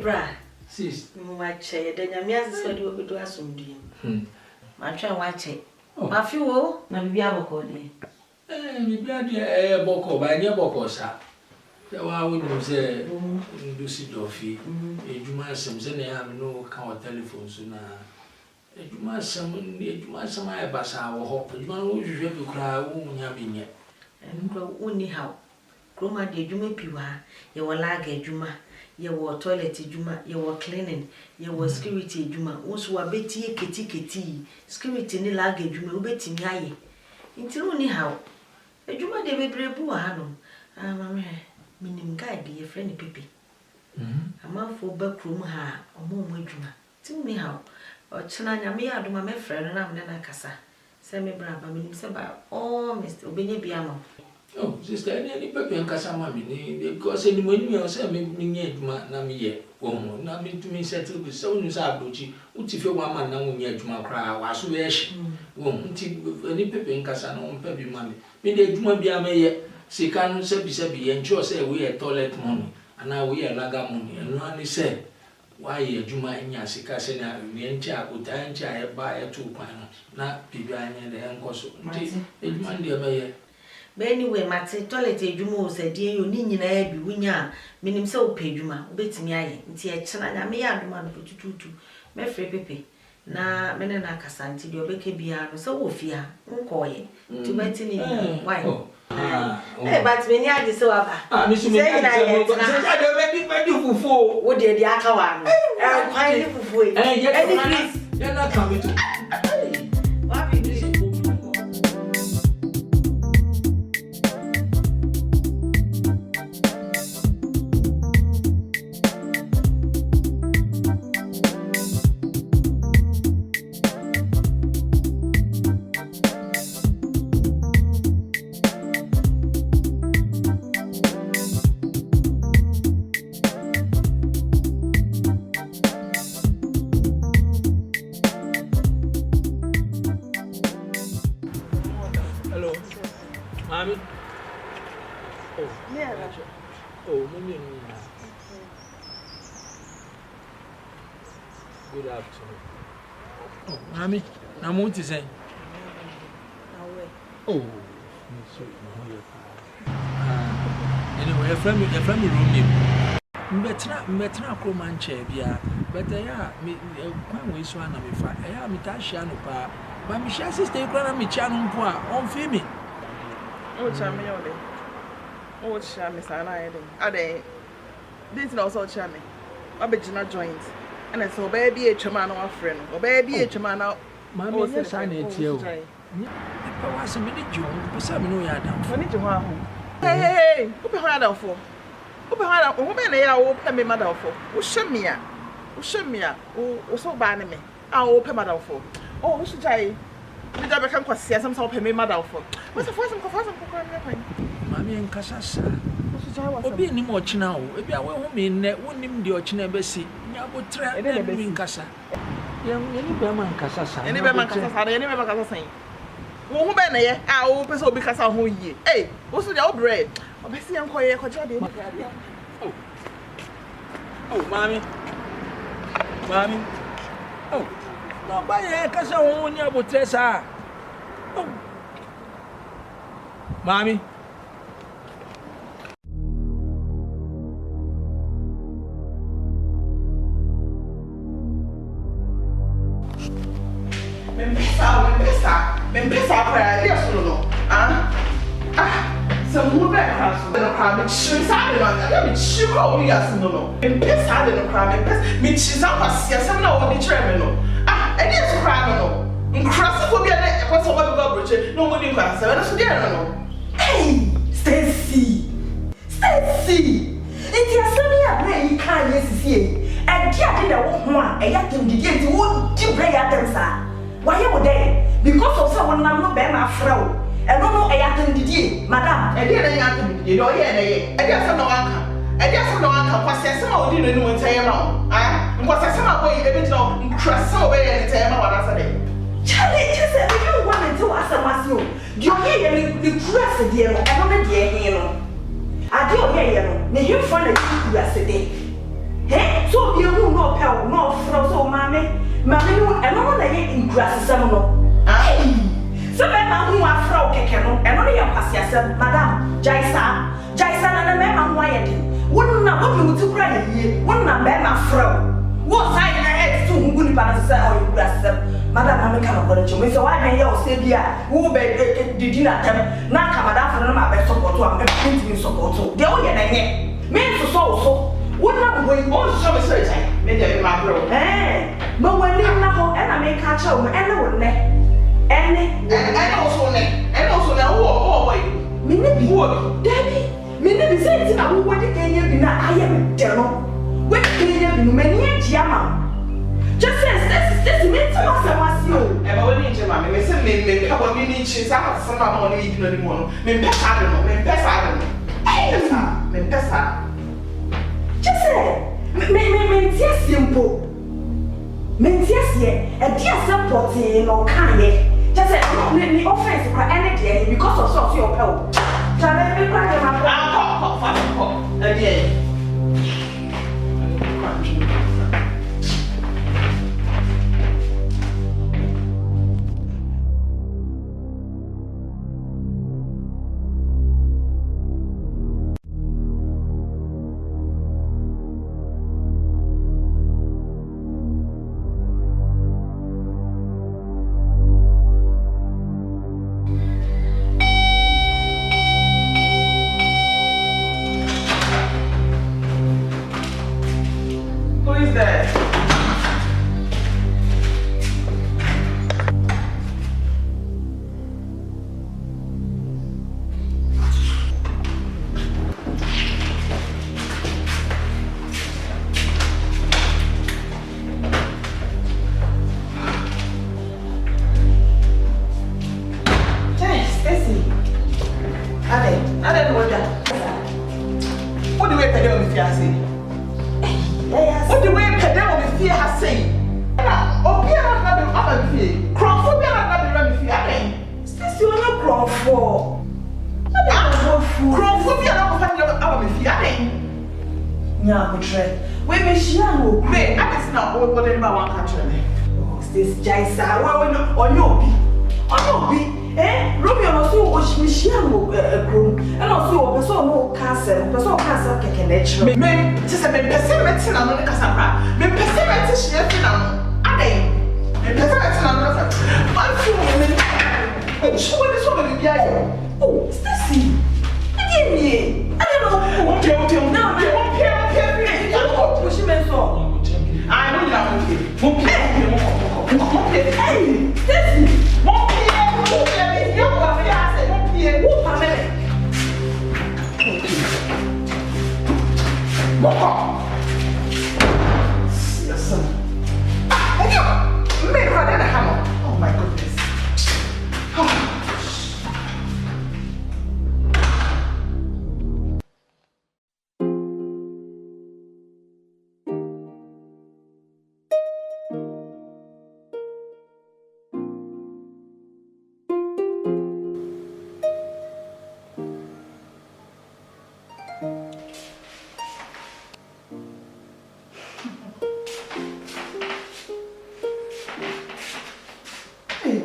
bra. Sis. Watch it. Then your meals so do do assume. My try watch it. My few, na be able call it. Me be boko ba nye boko sa. Ya wa wonu se do si dofi. Ejuma asem se na ya no ka o telephone so na. Ejuma asem ay basa wo ho. Ejuma no hwehwe bi kra wo nya bi nye. Nkro woni haw. Kroma de ejuma piwa. Ye wo laga ejuma. Ye wo toilet ejuma. Ye wo cleaning. Ye wo security ejuma. Wonso wa beti keti. Security ni laga ejuma wo beti nyaye. Nti woni haw. Ejuma de bebrebu wa hanom. Mama minim guide ye friend Pipi. Amafo ba krom ha omo adwuma. Ti mi haw. O chena nyame ya adoma me friend na me na kasa. Se me bra ba minim se ba Mr. Obenye biama. Oh, sister, any Pepe and Casama, because any money you say me adwuma na me ye. Na me to me settle with so news abuchi. Uti fe one man na wo nye adwuma kra wa so yesh. Nti any Pepe and Casana on Pepe mami. Me de adwuma bia me ye. Sika no se bi ensure say we a toilet money and now we a laga money. And no ani say why adwuma nya sika se na we ntia akota ntia e ba e tu kwan na bibia anya de enkoso. Nti adwuma de me ye. But anyway, Matty, toilet ejuma said, dear, you need na be winya, minim so pay juma, betting aye, nti a chana, me adman put you to me free Pepe. Na menena casanti, your beke bia, so fear, uncoy, to betting in why. But many are the so about. Miss I don't for what did the Akawan? I'm quite for it. And you're not coming to. Good afternoon. Oh, Mommy, I'm going to say. Oh, anyway, your family room name. Better Croman chair, but I am quite way so. I am Mitashiano pa, but Michelle sister, me channel on Femi. Oh, charming, oh, charming, are they? This is also charming. I bet you not joint. And I saw baby a chaman or friend, or baby a chaman out. Mamma, yes, I need you. I was a minute, John, but some no yard down. When did you want? Hey, who behind out for? Who behind out? Who may I open me mother for? Who shut me out? Who shut me out? Who so bad me? I'll open mother for. Oh, who should I? Did I become quite some sort of me mother for? What's the first one? Mammy and Cassassa. Obi ni mo china o ebi awe ho me nne wonim de o china besi nya botra na bi nkasa ye ni be man kasa sa ni be man kasa sa ni be man kasa san wo ho be na ye a wo pese obi kasa ho yie wo so dia o bread obesi yan koye ko ja de oh mami oh no ba ye kasa ho nya botra sa oh mami Membesa para Deus no. Some more back no crime, she said no, she called me as no. Membesa no crime, me she's up as yes, I'm not the chairman no. And yes crime no. Cross for me what's over the bridge, no one in class, so there no. Hey, Stacy. It's your son, you can't yes see. And dear did a woman, and yet to begin to would you play at them, sir? Why are they? Because of someone I'm not bear my frow. And no more I attend the day, madam. I didn't attend the day, I guess no uncle. I guess no uncle was some didn't know say around. Was a summer way, eventually, cross away and tell what I said. Charlie, just said you wanted to ask a muscle. You hear the press, dear, and on the dear, you know. I do hear you, you find a yesterday. Hey, so be who no pel no fro so mame no e no na ye ingrasisem no ai so be ma hu afro keke no e no ye kwasiasem madam jaisa na me ma hu aye den wonna wo bi mutu kura ye wonna be ma fro wo sai na e so hu ni pa na se o ingrasisem madam ame ka no cho me so wa den ye o se bia wo be didi na tem na ka madam fro no ma be support am e pinti support de o ye na nye me so wonna wo on so me say me dey ma bro ma wani na ho e na me ka cha o ene wo ne ene also ne wo boy me ne bi wo dabi me ne bi say ti na wo wadi kenya bi na aye me de no we kenya bi no me ni agia ma just say me ti ma say wasi o e ba woni nche ma me say me ka bo bi ni nche sa ka sa ma no ni bi no ni mo no me pesa de no me pesa just say me tia simple me tia sie e dia support no kan ye just say ni offense kwa any day because of so your pel tell me kwa de ma ko e dia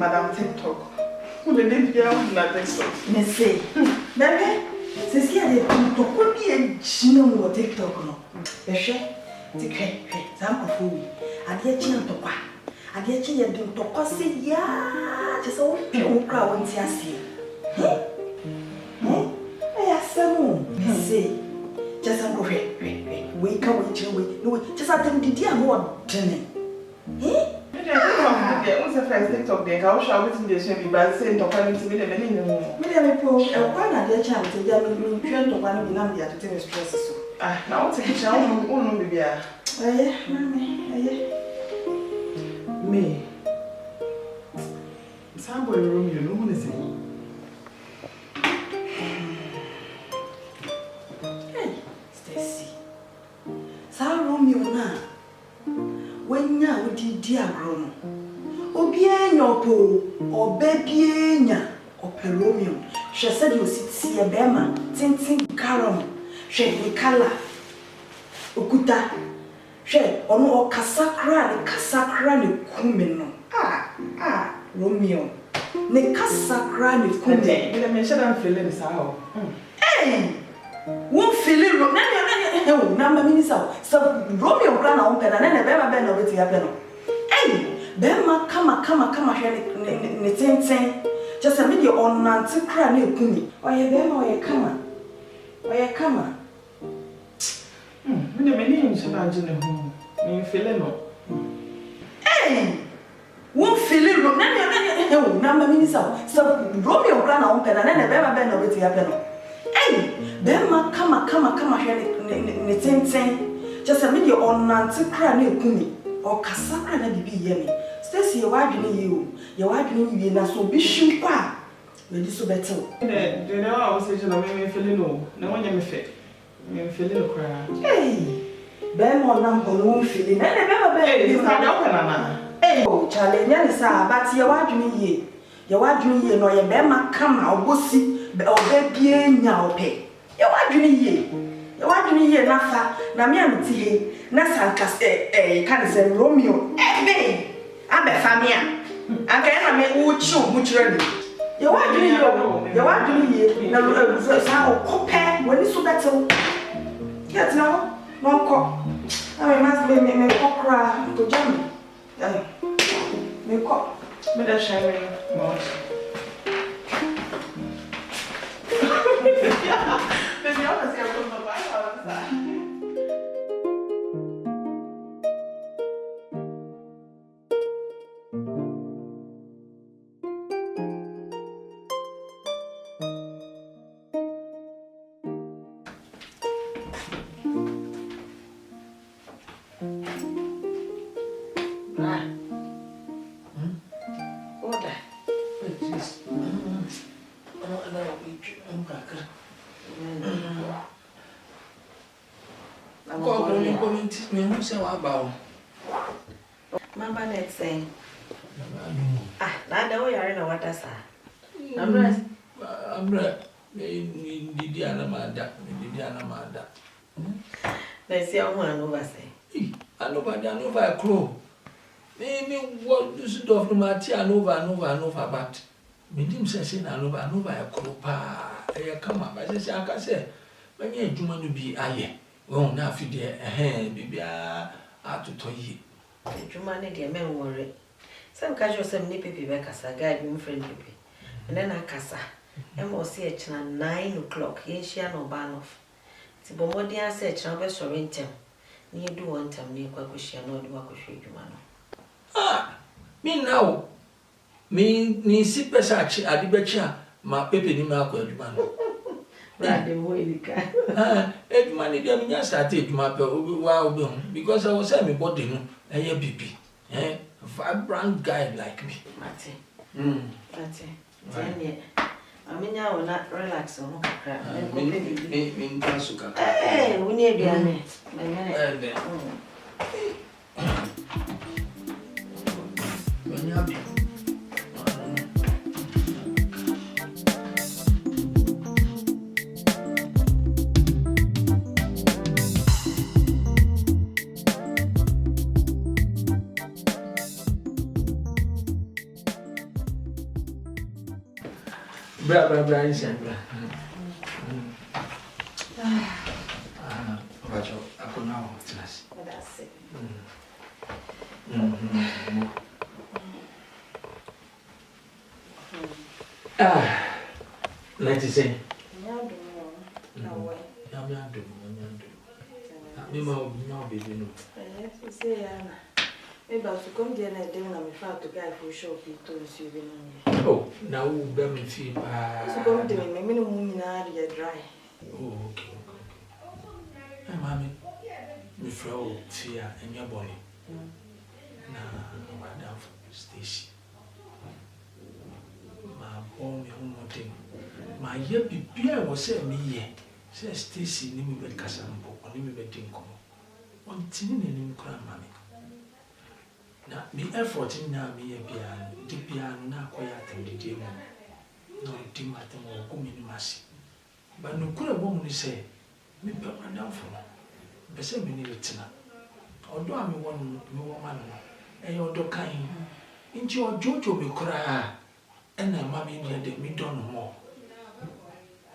Madame TikTok. Vous le dites bien, vous la TikTok. Mais c'est. Bébé, c'est ce qu'il y a des TikTok. Combien de gens ont TikTok? Bébé, tu crées, ça me fout. Adia tient ton quoi? Adia tient ton quoi? C'est ya. Tu sais, on croit on tient si. Eh, c'est bon. Mais c'est. Tu sais, on fait. Oui, quand on tient, oui. Tu sais, tu me dis à moi, tenez. On se fait TikTok des cas où je suis de chez Biba, c'est ton père qui me dit de venir. Mais il y a pour quoi n'a déjà changé, il y a une jeune ton père qui n'a pas été stressé. Ah, non, c'est que j'ai un nom de bien. Mais ça va le room, you know, on est Hey, Stacy. Ça room you na. When ya would dear room. Obienya po, obebienya, opelomio. She said you sit a bema, tinting carom, she the color. Okuta, She ono kasakra ne kumeno. Romeo. Ne kasakra ne kumeno. Ile me shada feeling sao. Won feeling ro na ma minisa. So Romeo kra na onka na be ma be na obeti ya pe no. Be ma kama hwe ne tenten. Just a media on nanti kra na ekumi. Oye be ma oye kama. Me ni shada jine ho. Me feeling no. Won feeling ro na ma minisa. So Romeo kra na onka na be ma be na obeti ya pe no. Be ma kama hwe ne tenten. Just a media on nanti kra na ekumi. O kasakra na bibi ye me. Stacy ye wadwene ye o. Ye wadwene ye na so bi hwim kwa. We di so betel. You know I was saying me feeling no. Na wanya me fe. Me feeling no cry. Be mo na ho no feeling. Na be ma be. This na na na. Oh, challenge ya sa but ye wadwene ye. Ye wadwene ye no ye be ma kama obosi be obabie nya ope. Ye wadwene ye. Ye wadwene ye na fa na me am ti he. Na sankas kan se Romeo. Abe famia. Aka na me uchi omuchire ni. Ye wadwene ye na sa okope woni so betel. Get now no ko. I must be me kokra to jam. Me ko. Me da shame me. Baby, I want to see a good bye. Say what about? Mama net saying. Now the way you're in water, sir. I'm right. Didiana Mada. Let's see how one over say. I know a crow. Maybe what do you do of the Matia and over, but Midim says in over a crow. I come up, as I can say, when you're human to be aye. Oh, now if you dear, baby, to toy ye. The German dear men worry. Some casual some nippy Becassa, guide me friend nippy. And then I cassa. And we'll see at 9 o'clock, yen she no ban off. Tibomodia said, Chamber Sorrentum. Near do one time near Quakusha, no Wakushu, Jumano. Me now. Me sit beside at the betcha, my peppy in my Jumano. Right, the way you can. Money, they started my wow, because I was having body, a baby, a vibrant guy like me. Matty. 10 years. I mean, I will not relax on crap. Me, we need to be Bra, is and bra. I could now. That's it. Let's say. No way. No, baby. Yes, say, maybe I'll come there and then I'm far to guy for sure to receive it. Oh, now we'll be feel. So come to me, maybe no moon dry. Oh, okay. Hey, mommy, me throw fear in your body. Nah, Madam Stacy. My boy, one more thing. My year be was say me ye. Say Stacy, name me Casambo, or name me Dinko. One tin in him, mammy. Now, the effort in now me a piano, the piano now quiet and the demon. No, dim at them or come in massy. But no good woman say, me put my down for me. But say me need it now. Odo ami won me woman no. E odo kan. Nti ojojo me kura. Ena ma me nya de me don mo.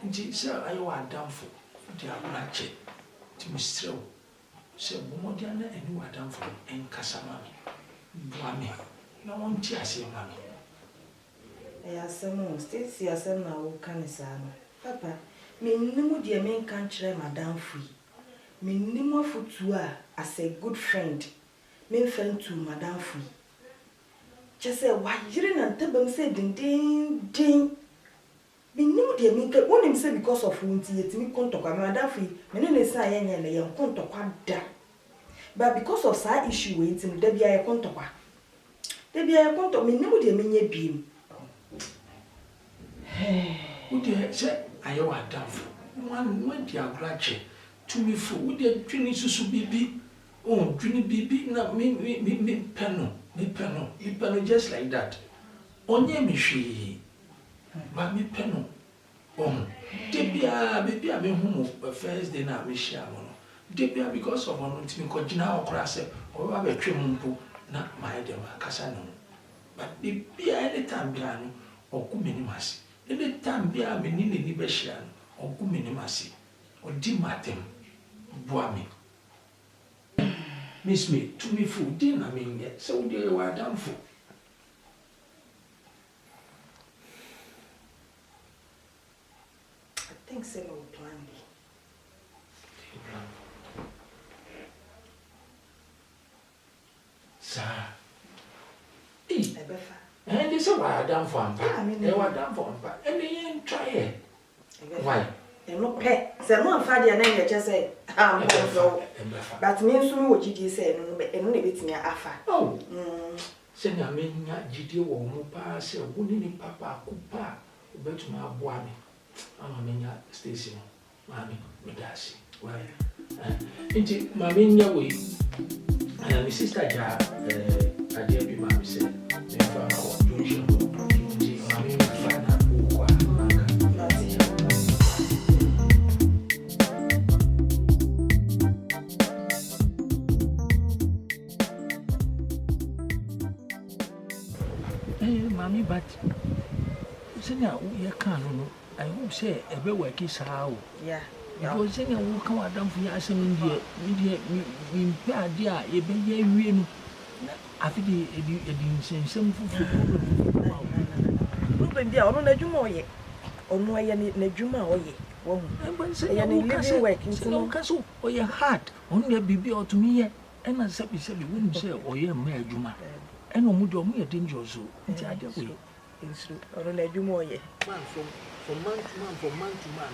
Nti se ayo adamfo di abrache. Ti me strew. Se bomodi ana eni wadamfo enkasa ma me. Bua me. Na won ti ase ma me. Asɛm Stacy asɛm na wo ka ne saa no papa mennim deɛ menka nkyerɛ madam fui mennim afotu a as a good friend memfa ntu madam fui kyɛ sɛ wayere na ntabam sɛ dindindin mennim deɛ menka wonim sɛ because of wo nti yɛtumi kontɔkwa madam fui mene ne saa yɛnyɛ ne yɛn kontɔkwa da but because of saa issue wei nti da bia yɛ kontɔkwa mennim deɛ menyɛ biem Would say, I owe a damn one went your graduate to me for would you dream to be oh, dream be not me penno, just like that. Only me she, but me penno. Oh, Debia, baby, I mean, home first day now, Miss Shamono. Debia, because of one to me, Cogina or Crasse, or have a trimumpo, not my dear Cassano. But be any time piano or Kuminimas. Any time be a menini ni beshian or guminimasi or dimatem boami. Miss me to me food dinner mean yet, so dear you are done for. I think so no plan B. Sir. Ebefa. And this is why I done for him. They were done for him, and they ain't try it. Why? They're not pet. Say, no, Father, and I just say, I'm so. But me, so what you say, and only bit me afa. Oh, send a man, Gidio or Mopa, say, wouldn't papa, Kupa, bet my boy. I'm a mania station, Mammy, Medassi. Why? Indeed, my mania way. And my sister Jar, I dare be mammy said. Mammy, but Senya, you can't. I hope say a bit work is how. Yeah. Because Senya will come out down for your assembly. We pair dear, you be here. I think it didn't some food. Ruben, dear, on a jumoye. Or no, I need Nejuma or ye. Well, living work into no castle or your heart. Only a baby or to me, and I said, we wouldn't say, or your mere Juma. And no more me a danger so. It's a way. It's true. Or a jumoye. Man from month to man.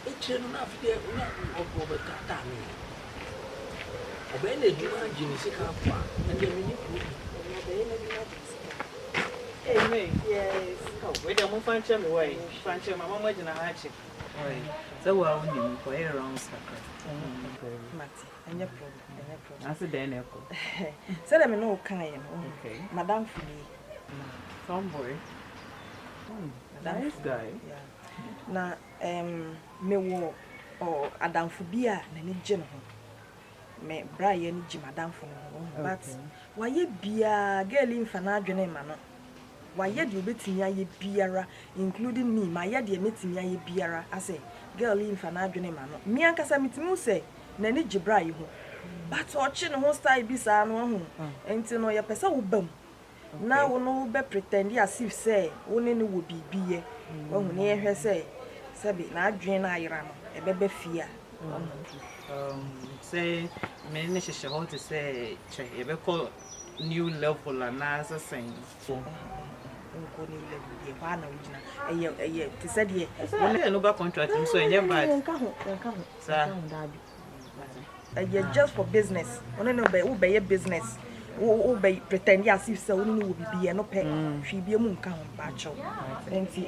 It's enough there, not over Tatami. Obey Juma, Jimmy, and then Yes. Oh, wait, I'm going to find away. Find my mama in a hatchet. So, well, you for a round sucker. Matty, and your problem. That's a Daniel. Said I'm no kind. Okay. Madame Fui. Tomboy. Nice guy. Yeah. Na, me wo or Adam Fubia, Nani General. Me Brian Jim Madame Fui. But why ye be a girl in Fanadjane manor? Why yet you bet me biara, including me, my yet you met me biara, I say, girl in Fanadjane manor. Me and Casamitimu say, Nani Jibra. But watching whole style be sa no and to know your person will bum. Now no be pretend as if say, only would be when near her say, Sabi, na drain I ram, a baby fear. Say, many shall to say, ever call new level and as a saying. To said ye, no back contract, so I never just for business. Only no be a business. Who be pretend as if so only will be a no pay. She be a moon count batcho. And see,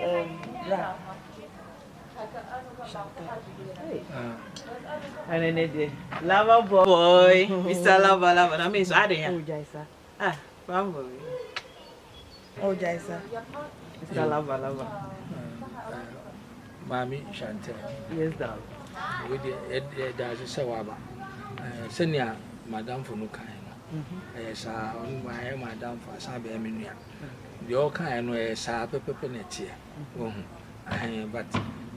and then lava boy, Mr. Lava, I mean, I didn't. Ah, family. Oh, Jaisa. Mr. Lava. Mammy Chantel. Yes, down. With the Dazi Sawaba. Senya, madam for no kind. Yes, my madam for some be the all kind no is a pepenet but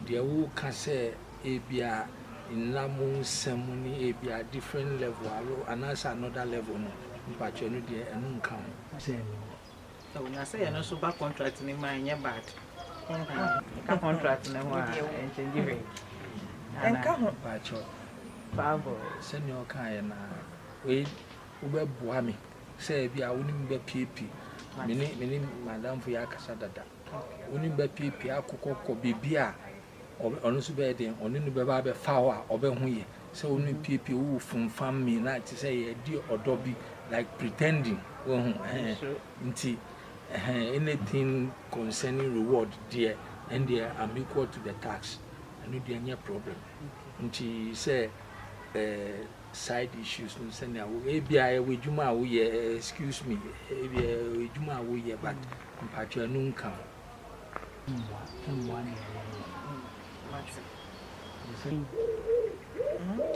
the who can say ebia in Lamun ceremony ebia different level and that's another level no but you know the and come. So when I say no super contract in my bad. Contract no and change it. And come but your Bravo. send your kind we ube boami say bia wonim be pp mini madam for yakasa dada wonim be pp akokoko bibia ono so be den ono no be ba be fawa obe hu ye say wonim pp wo funfam me na ti say ye di odo bi like pretending wo hu nti anything concerning reward there and there am equal to the tax and there any problem nti say side issues no say na we bia we djuma wo ye excuse me we djuma wo ye but mpatwa no nka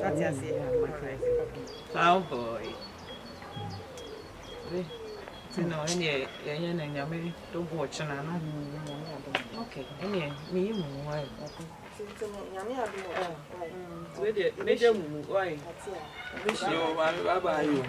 That's yes, oh boy. You know, any nyame don't watch na no. Okay, any me you why. Nyame adu o. We dey meje mu why. yo bye bye you.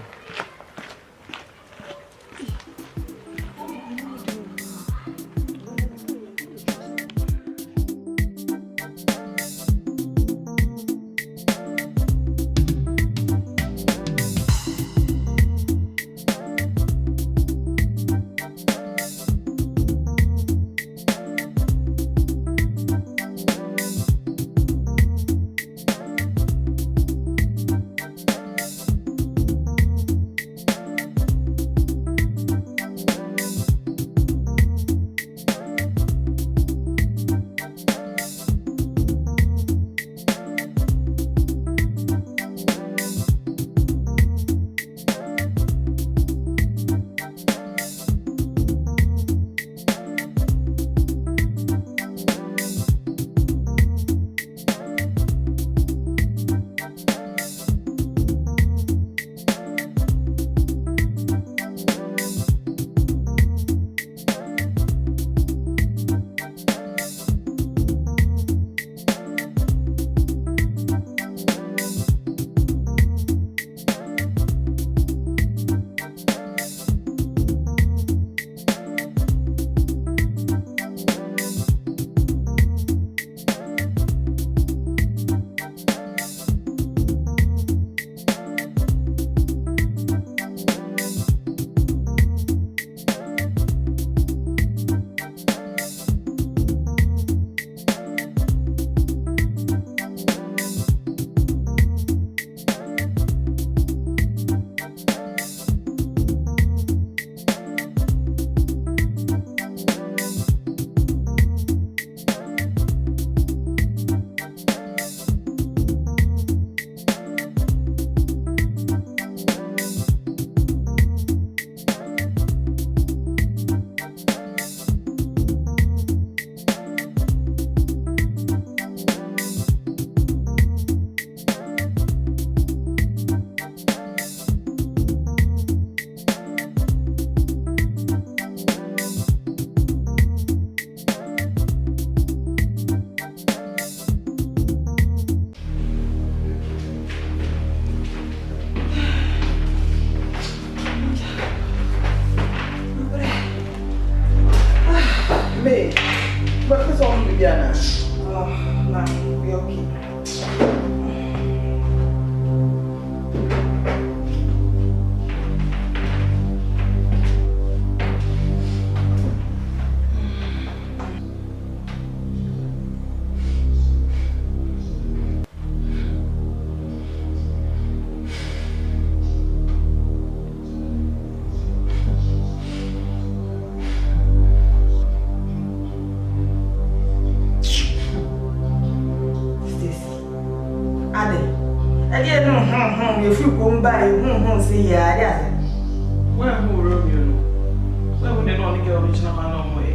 You feel come by, say, yeah. Where who wrote you? Where would they not get original man way?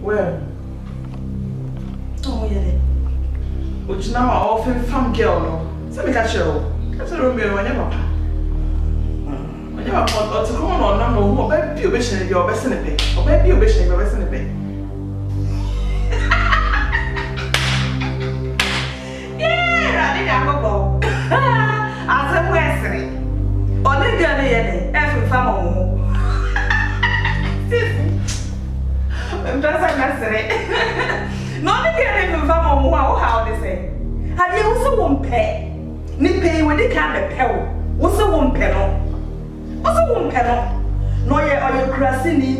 Where? Oh, yeah. Which now I often found girl, no. So, me catch you. That's a Romeo, I never. Yeah, or to come on, no, baby, you wish your best in a bit, or baby, you wish your best in a bit. Yeah, I didn't go. As a Wesley, or the girl, every family. I'm just a message. Not the girl, every family, how they say. Have you also won't pay? Nippay with the kind of pell. What's a one penal? What's a one penal? No, or your crassini,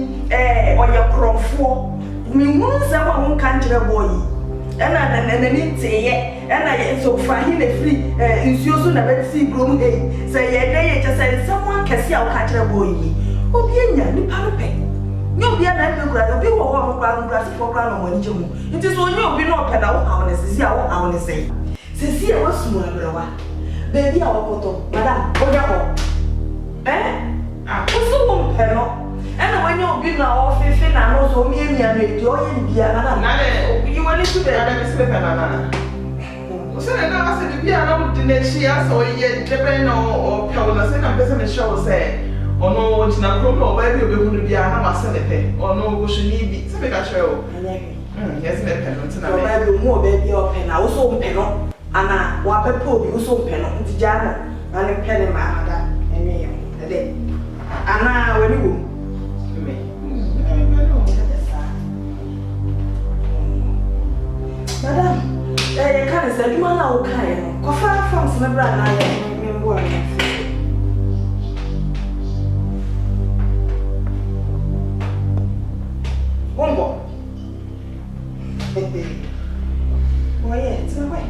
or your cromfo. Me won't say one country boy. And I didn't say yet, and I so far him a free, is you soon never see groom hay. Say, yeah, they just said someone can see our country boy. Oh, yeah, the parapet. You'll be an undergrad, be one ground grass for ground on Jim. It is when you'll be no penal, honest, I want to say. Cecilia was small, baby, our photo, madam, what's the one panel? And when you'll be now, 15 and also me and you want to be a Miss Pepper. So I said, if you are not in the Shia, so yet Japan or Pellas and a business show say, or no, it's not promo, baby, we're going to be a Hamasenepe, or no, we should need to make a show. Yes, no penalty, no, more baby or pen, I also penal. Ana wa pepo bi so peno nti jana na le pene ma ada emi ede ana we ni wo me madam e kan se duma na wo kan no ko fa forms na bra na ya me mbo an Bombo. Oye, it's my way.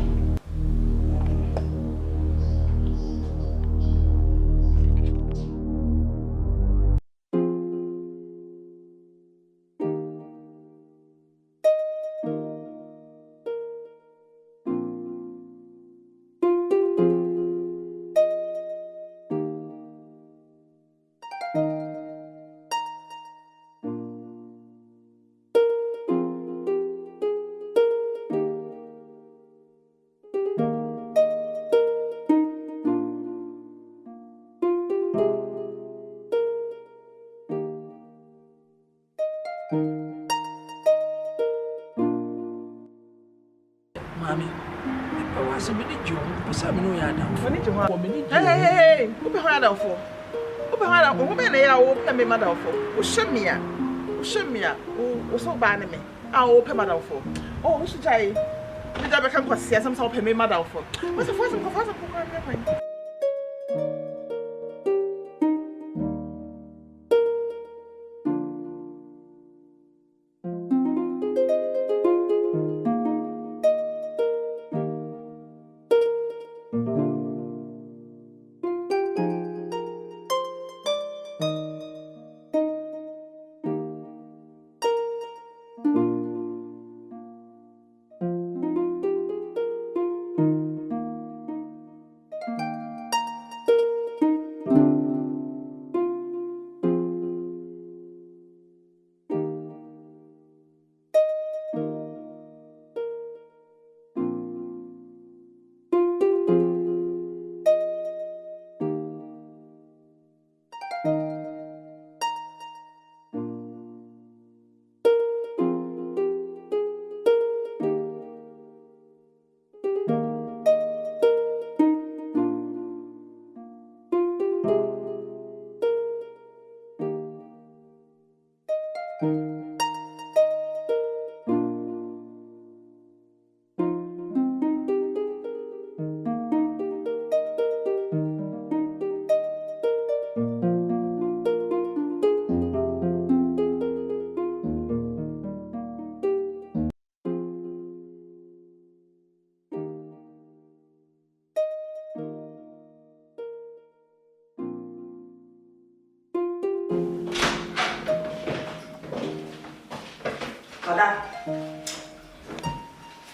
Mommy, I was a minute, Joe, but some no yard. Hey, who behind her for? Who behind her? Woman, they are open me mother for. Who shut me up? Who shut me up? Who so bad me? I'll open mother for. Oh, who should I? Did I become see some sort of me mother for? What's the first one?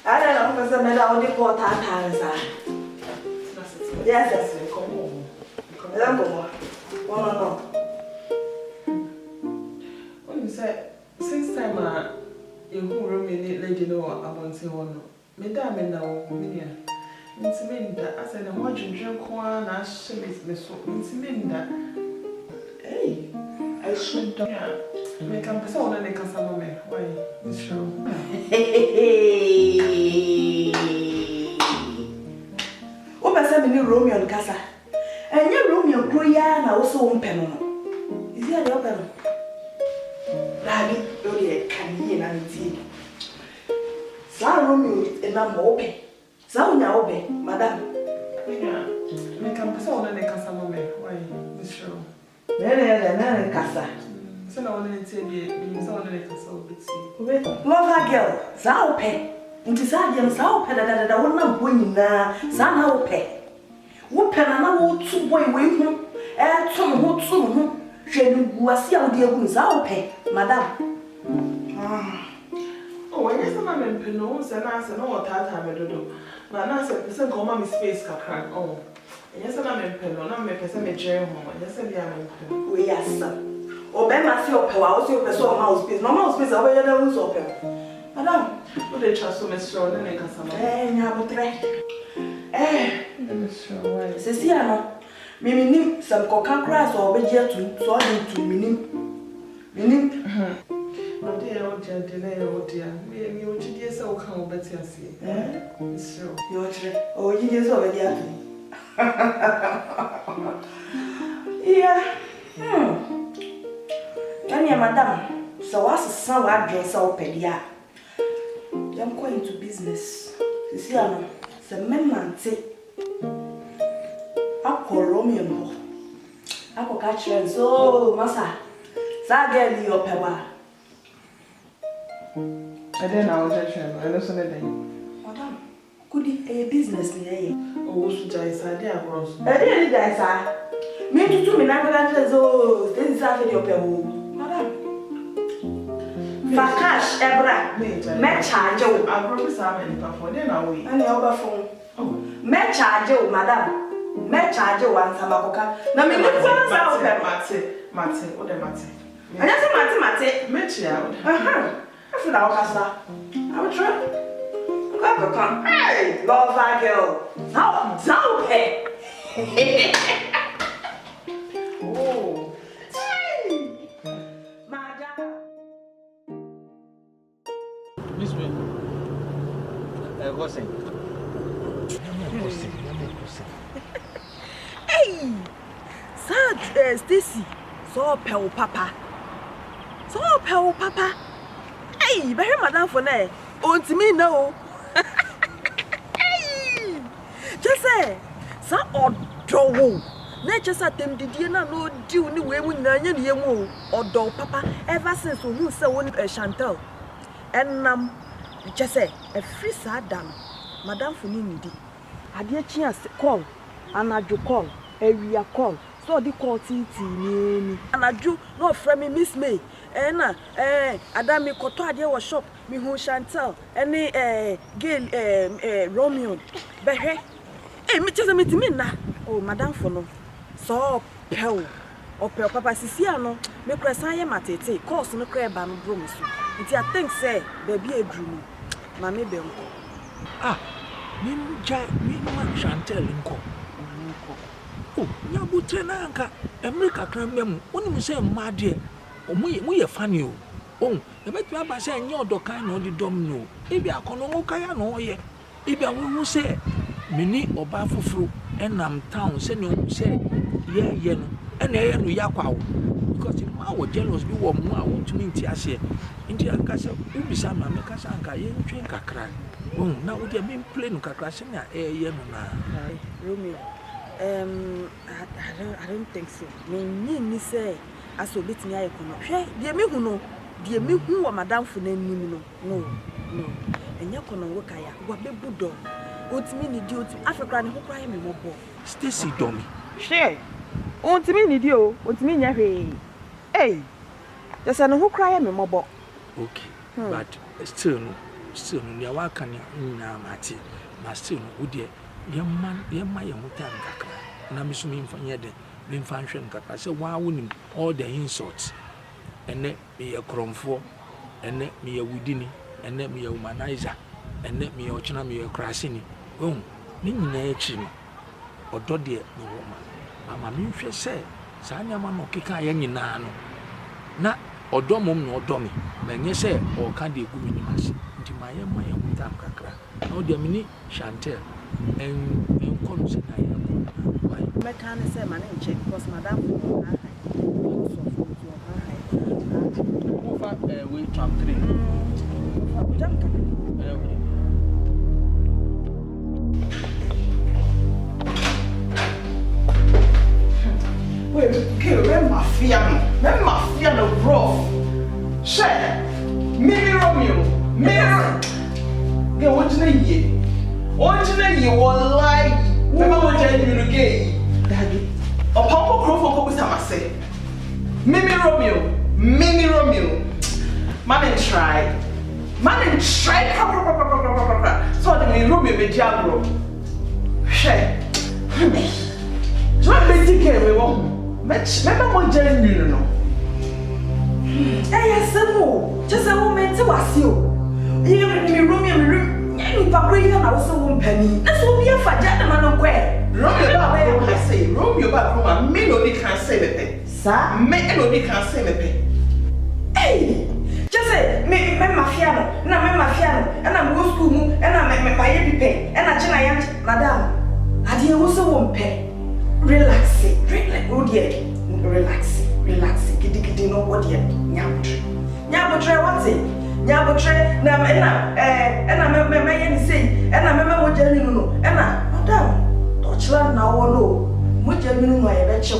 I don't know because I'm not only for times. Yes, come home. No. When you say, since time you room in lady know about say one, Madame and now, Million. It's mean that I said, I'm watching drink one, I shall miss me so. It's mean that Hey, I should do. Me can pesa ona ne kasa no me. Why? This show. O pesa me ni Romeo no kasa. Enye Romeo kro ya na wo so wo mpem no. Isi ade o pe no. Dabi, o de kan yi na nti. Sa Romeo e na mo pe. Sa unya wo be, madam. Yeah. Me can pesa ona ne kasa no me. Why? This show. Nene kasa. So na ona ne tie bi, me so ona ne kasa obeti. Lover girl, sa wo pe. Nti sa je sa wo pe da wo na mpo nyina, sa na wo pe. Wo pe na wo tu boy we hu. Tu ho. Hwe ni guase a wo de agu sa wo pe, madam. Oh, when you say na me pe no, say na no tata me dodo. Na na say person come ma me space kakra. Oh. And yes na me pe no, na me person me jere ho. Yes be a me pe. We yes. Obema si ope wa, o si ope so ma space. No ma space obe ya na ru so ope. Madam, Who dey trust so me sure na kasa ma. nya botre. Me sure why. Sesi ano. Me minim sam koka kra so obe je tu, so de tu minim. No dey o je de na o dia. Me o ji dey say o kan obeti ase. Sure. Yo tre. O ji je so obe je tu. Yeah. Tanya madam, so what's some address or pedia? I'm going into business. You see, I'm a man. I call Romeo no. I go catch her. So, massa, Sageli or Pewa. I don't know what you're I don't know. Madam, could it a business near you? Oh, should I say, dear Ross? I didn't die, sir. Me to 2 minutes. Oh, this is after your Pewa. Madam. For cash, Ebra, me charge you. I promise I'm in for then away. And your phone. Oh, me charge you, madam. Me charge you once I'm a coca. Now, me look for us Mate, what the mate? I just mate. Me child. I feel like I will try. Come. Hey, lover girl. Now, pay. Oh. Miss me. Hey, sad Stacy. So pale papa. Hey, but her madam for now. On to me no. Hey, just say, so odd draw. Nature sat them did you not know do ni way when you or dog papa ever since who said one Chantel. And just say a free sad dam, Madame Funini. I dear chance call, and I do call, area call, so the call tea and I do no from me Miss May, and Adami Cotadia was shop, me who Chantel, any Gail Romeo. But hey, me just a meeting now. Oh, Madame Fono, so pale. Or papa Siciano, me press I am matete, course no crab and brooms. It's a thing, say, baby a dream. Mammy Bell. Me Chantel inko. Oh, Yabutenanka, America cram, when you say, my dear, or we are funny. Oh, the better by saying your dog kind of the domino. If you are Konomoka, no, ye. If I will say, Mini or Baffle fruit, and I'm town, send you say, yeah. And I am Yakwa because if I were jealous, we were more to me. Tiasia, India Castle, Ubisama, Mekasanka, yen train Kakra. Oh, now would you have been playing Kakrasina, Romeo, I don't think so. Me say, I so bit me I could dear me who know, dear me who are Madame for name, no. And you can work I what be Buddha. What's me duty African who cry me more. Stacy Dommy. Share. Want me need you, want me near hey, there's an who cry me more. Okay, but still, near Wakanya, Mati, but still, would ye, young man, my mutan kakra, and I'm assuming for yet, being function kakra, so why wouldn't all the insults, and let me a cromfo, and let me a woodini, and let me a womanizer, and let me a china me a crassini. Oh, Nini chin, or Doddy, no woman. Mamma, me say, saa nyama no keka ya nyina no na odomom no odomi na nye se o ka de gu mini masi nti maye mutam kakra na o de mini Chantel en kono se na ya me kan say man in check because madam for her over we tram 3 jump wait, okay, when mafia no rough. Share. Mimi Romeo. Get what ye? Will lie. Remember what you gay. Daddy. A pump crow for say. Mimi Romeo. Man try. So the Romeo be jabro. Share. So I bet you we won't. Remember what genuine no. Yes, no. Just a moment to ask you. Even me room, you probably have also 1 penny. That's what we have for gentlemen. Romeo, I say, Romeo back home, me no can say the sir, me no can say the hey, just say, me mafia, and I'm mafia, and I'm go school, and I'm my baby pay, and I tell madam, I did also 1 pay. Relax, oh dear, relax, kitty, no what yet, Nyabutre, what's it? Nyabutre, and I'm a say, and I remember what you know, and madam, Dutchland now, no, what you know, I bet you.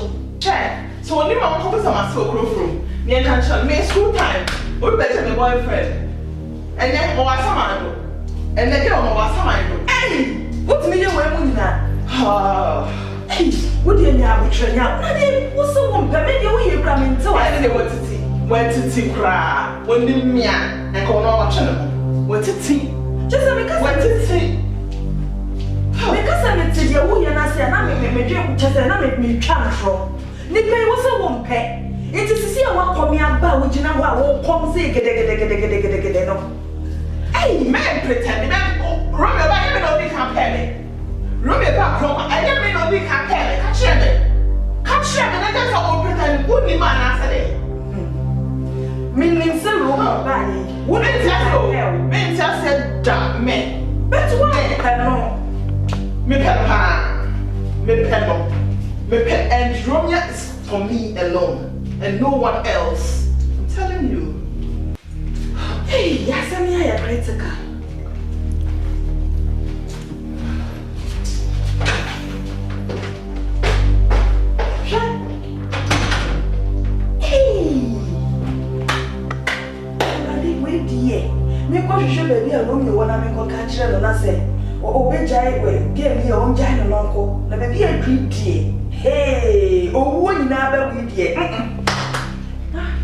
So when you want to come to my school room, me and Kanchan, me school time, or better my boyfriend, and then Owasama, and then Owasama. Hey, what's me away now? Hey, what do you have to now? What's the one? Maybe you come into I didn't want to see cry when the mia and go on our channel. What to see? Just because what to see. Because I'm to you, and I say, and I make me just and I make me transfer. Nippy was a one pet. It is to see what come here about which you know what won't come say. Hey, man, pretend that remember, I never know they can't pay me. Romeo back home, I never know they can't pay me. Catch them, and that's how we pretend good man answer it. Meaning, so Romeo, wouldn't tell you, men just said, damn men. But what? Me and Romeo is for me alone, and no one else. I'm telling you. Hey, yes, I'm here, critical. Baby, I know you want to make a catcher and I say, oh, Jai, give me your own giant uncle. Let me be a treat, dear. Hey, oh, what never we dear.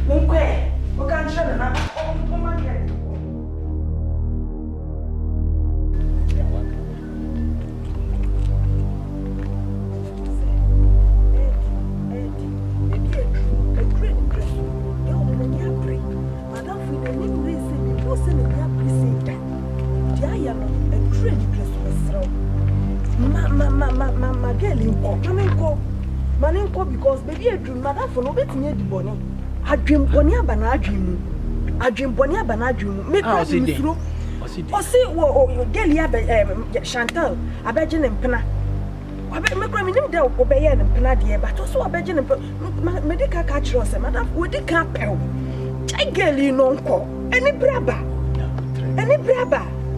No quay, what can't shut enough. Oh, my God. Because baby a dream madam for no bet me the bonny. A dream bonny abana dream. A dream bonny abana dream. Make us through. O see wo girl ya Chantal abegin empena. Make me nim dey obeye empena dey but also abegin medical catch us madam we dey can pel. Chai girl you no nko. Any braba.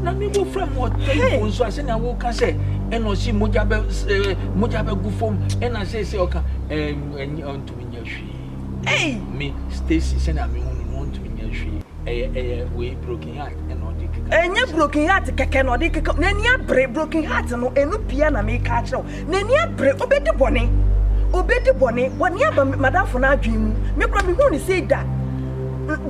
Na me go from what telephone so I say na wo can say and no see moja be go form and I say okay on to me hwe. Hey me Stacy say na me want to me hwe we broken heart and all the enya broken heart keke no de keke na nia bre broken heart no enu pia na me ka kire na nia bre obedi bone woni aba madam for na adwen mu me kro me hu ni say da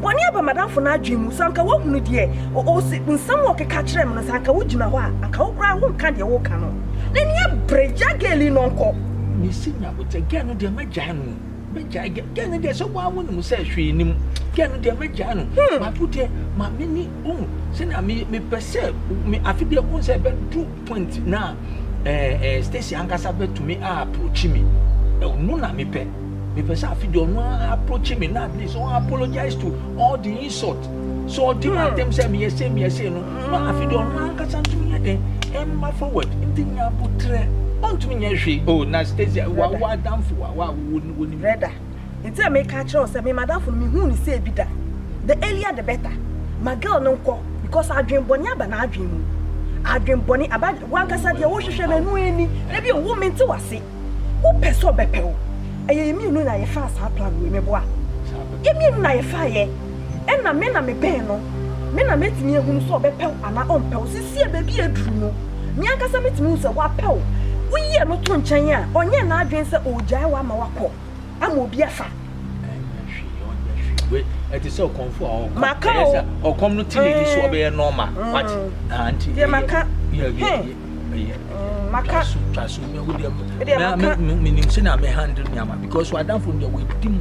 woni aba madam for na adwen mu sanka wo hunu de o nsam wo keka kire me no sanka wo gina ho a anka wo kra wo nka de wo ka no na nia bre jageli no nko ni sinya wo te gano de magya no magya gano de so wa wo no say hwe nim gano de magya no ma pute ma me ni se na me pese me afide ko se be 2 point na Stacy ankasa be to me approach me no na me pe Because I feel don't approach me now, please. So I apologize to all the insult. So the them say me, no. No, I feel don't catch on to me again. Emma forward. Inting ya butre. On to me yeshi. Oh, Nastasia, wa damn for wa wouldn't Brother. Until me catch us, I mean, madam for me, who say be that. The earlier the better. My girl no call because I dream bonya, but I dream. I dream bonny about one cassa, your wash and no any. Maybe a woman to us. Who peso bepel? I mean, no, I fast her plan with me boy. You mean I fire? And my men are me penno. Men are met me who saw bepel and I own pel. See a baby a dream. Miancasa met me a wapel. We are not one chanya, or yan I drink the old Jawa Mawako. I will be a fat. It is so comfort or community is so very normal. What? Auntie, dear Maca, Maca, meaning Sina may handle Yama because we are done from the way Tim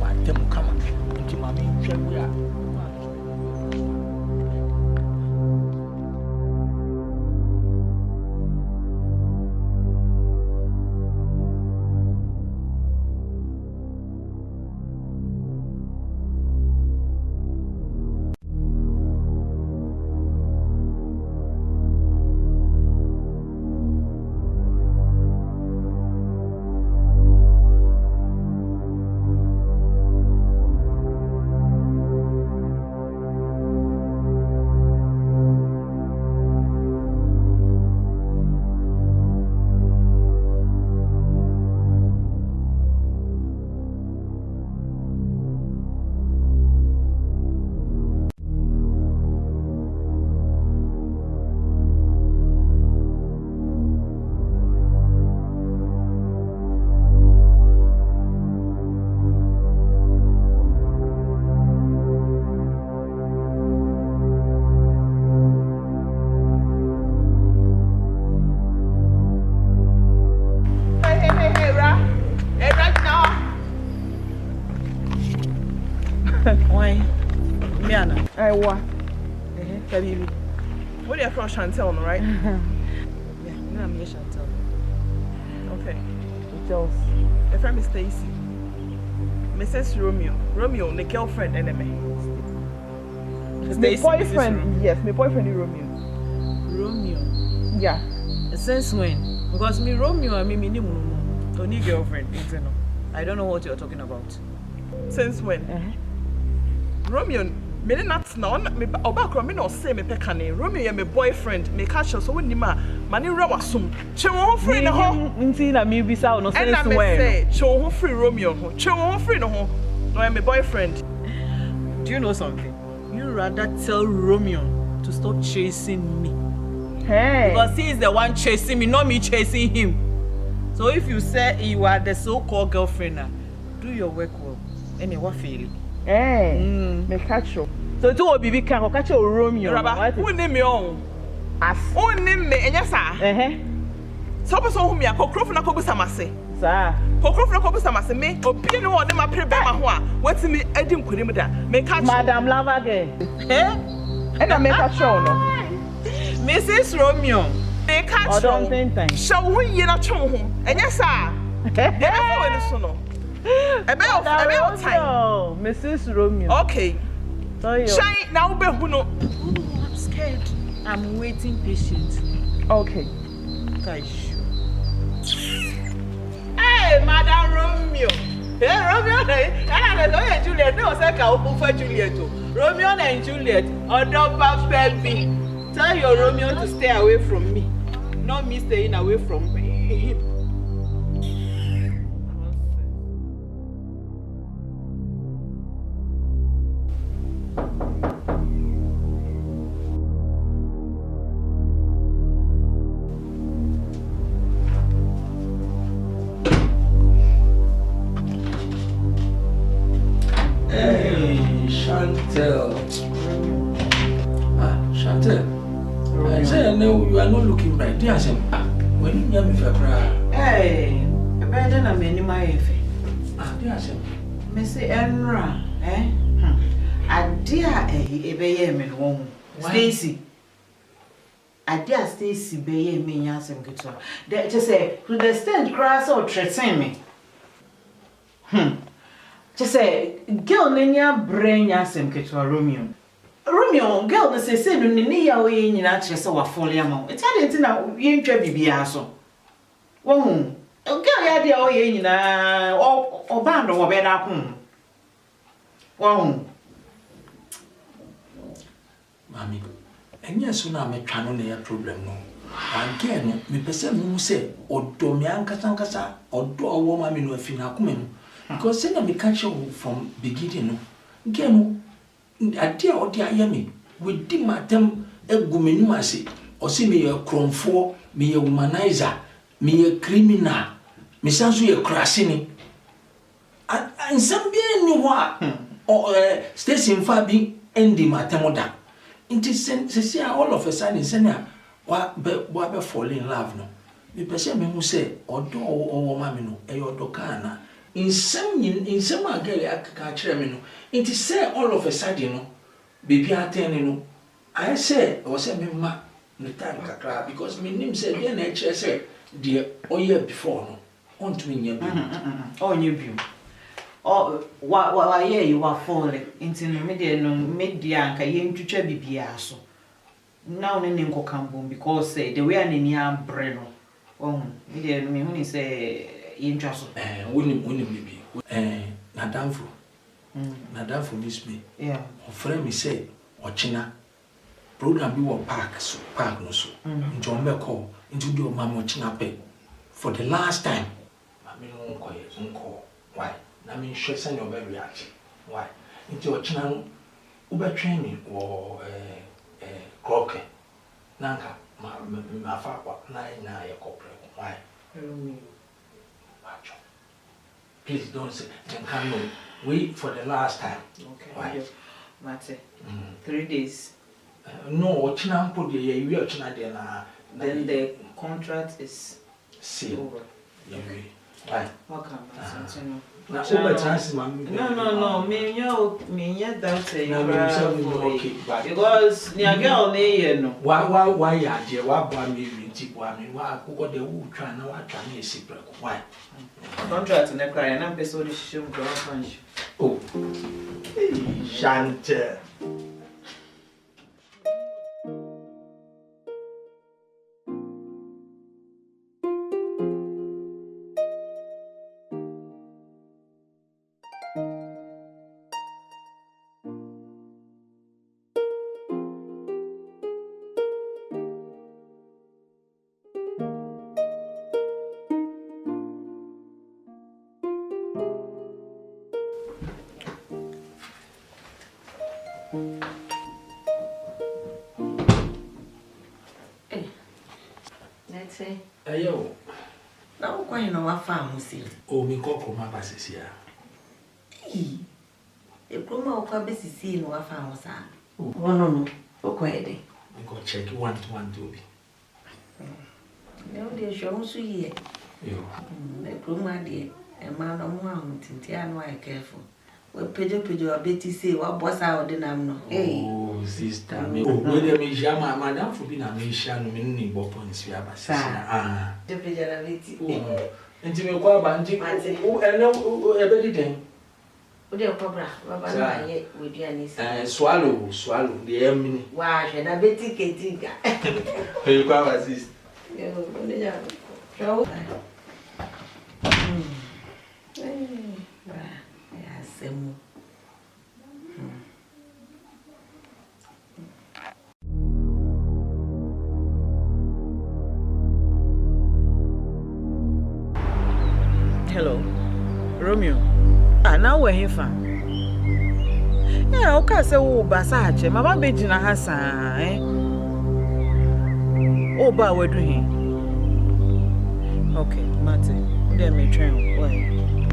come into Mammy. We are. I wa. Baby. What are you from Chantel, right? Yeah, I'm Chantel. Okay. Charles. The friend is Stacy. Mrs. Romeo. Romeo, the girlfriend enemy. My boyfriend, yes, my boyfriend is Romeo. Romeo? Yeah. Since when? Because me Romeo and me minimum. Only girlfriend, I don't know what you're talking about. Since when? Romeo. Me not now me oba me no say me pekane Romeo my boyfriend me catch so woni ma mani rawasum che won free ne ho nti na me bisa no sense when say che won free Romeo ho che won free no ho no my boyfriend. Do you know something? You rather tell Romeo to stop chasing me. Hey, because he is the one chasing me, not me chasing him. So if you say you are the so-called girlfriend, do your work well. Anyway, what feeling? Hey, me catch you. So to Obibi can catch you Romeo. Who name me on? As. Who name me? Yes, so person who me a kokrof na kobusa mase. Sir. Kokrof na kobusa mase me. Obi no one ma prebe ma ho a. Wati me edi nkwenim da. Me catch. Madam Lavage. And I make a show no. Mrs. Romeo. Me catch. I don't think. Show who ye na chon ho. Enya sa. Eba for ni so no. Eba time. Mrs. Romeo. Okay. Shine now be who no. I'm scared. I'm waiting patiently. Okay. Gosh. Hey, Madam Romeo. Hey, Romeo, and I know you Juliet. No, say ka open for Juliet. Romeo and Juliet. Odoba baby. Tell your Romeo to stay away from me. Not me staying away from him. Chantel. I say no, you are not looking right. Dear Sam, when you me for hey, better than many my efe. Dear Sam. Me say Enra, a dear ebeye me no Stacy. A dear Stacy beye me yasem kitwa. They just say to the stand crass or threaten me. Just say, girl, Nanya brain yasem ketwa Romeo. Romeo, girl, the say, no, near way in that chest or folly among. It's had it now, you ain't biaso. Won't. Girl, ya dear, oh, ye, or band or bed up home. Won't. Mammy, and yes, soon I'm a canon problem. No. Again, me person who say, or do me Ankasa, or do a woman in a finacumen. Because then I catch you from beginning. Again, a dear or dear yummy, with dim at them a gumenumasi, or see me a cron for, me a womanizer, me a criminal, me sounds a crassini. And some being or stays in Fabi ending my temoda. It is all of a sudden, Senya. What be fall in love no? The person who say or do or mammy no, a your docana. In some girl I catch no. It is say all of a sudden no, baby I tell you I say or say me ma no time kakra because my name said then I say dear or year before no. On to me On you view. Oh, why you are falling into the media and cayenne to chubby piasso. Now name go come because the way I near Breno. Oh, me didn't mean when he say interest. Winning baby. Nadamfo. Nadamfo miss me. Yeah. Or friend me say, or China. Program be one park no so. John call into your mamma China pay. For the last time. I mean, uncle. Why? I mean, stress on your baby reaction. Why? Into your China Uber training or Croque. Nanka, my father, nine corporate. Why? Please don't say, and come on. Wait for the last time. Okay. Why? Mate. 3 days. No, China put the year China there. Then the contract is over. Why? What can I continue? Now, over chance, No. Me, that's a because near girl, no. Why, yeah, dear, why, me, why, what the wood try now, I try me a secret. Why? Contract in the cry, and I'm so should go punch. Oh, Shante. Let's say, Ayo, now quite know what farm see. oh, me cocoa, my passes here. The Groma of Cabby see no farm was on. Oh, no, okay. I go check 1 to 1 to be. No, dear, show so ye. You, The Groma dear, a man of one, Tintiano, I careful. Well, Pedro, a Betty say, what was out the name? oh, sister, me, oh, whether me jama, madame for being a mission, meaning Bopons, we have a ah, The Pedro, and to me, quite banting, oh, and no, everything. Would you cobra, Baba, with your niece? Swallow, the enemy. Why, and I bet you You come assist. Show. Hello, Romeo. Now we're here. Yeah, okay, so Basache, Mama Bejina Hassan, eh? Oh, but we're doing. Okay, Martin, let me train. Why?